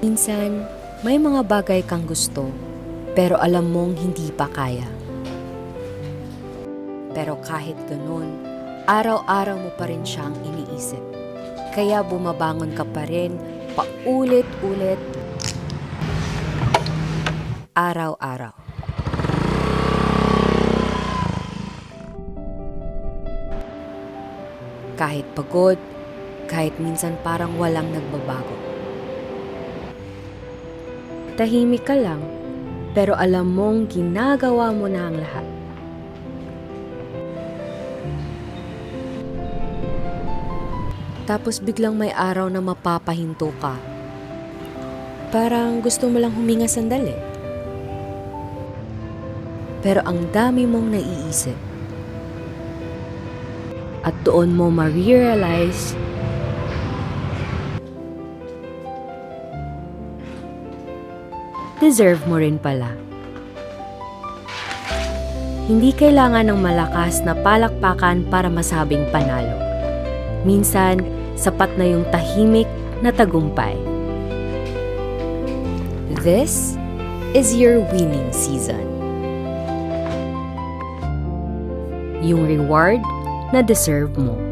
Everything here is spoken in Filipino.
Minsan, may mga bagay kang gusto, pero alam mong hindi pa kaya. Pero kahit ganun, araw-araw mo pa rin siyang iniisip. Kaya bumabangon ka pa rin, paulit-ulit, araw-araw. Kahit pagod, kahit minsan parang walang nagbabago. Tahimik ka lang, pero alam mong ginagawa mo na ang lahat. Tapos biglang may araw na mapapahinto ka. Parang gusto mo lang huminga sandali. Pero ang dami mong naiisip. At doon mo ma-realize deserve mo rin pala. Hindi kailangan ng malakas na palakpakan para masabing panalo. Minsan, sapat na yung tahimik na tagumpay. This is your winning season. Yung reward na deserve mo.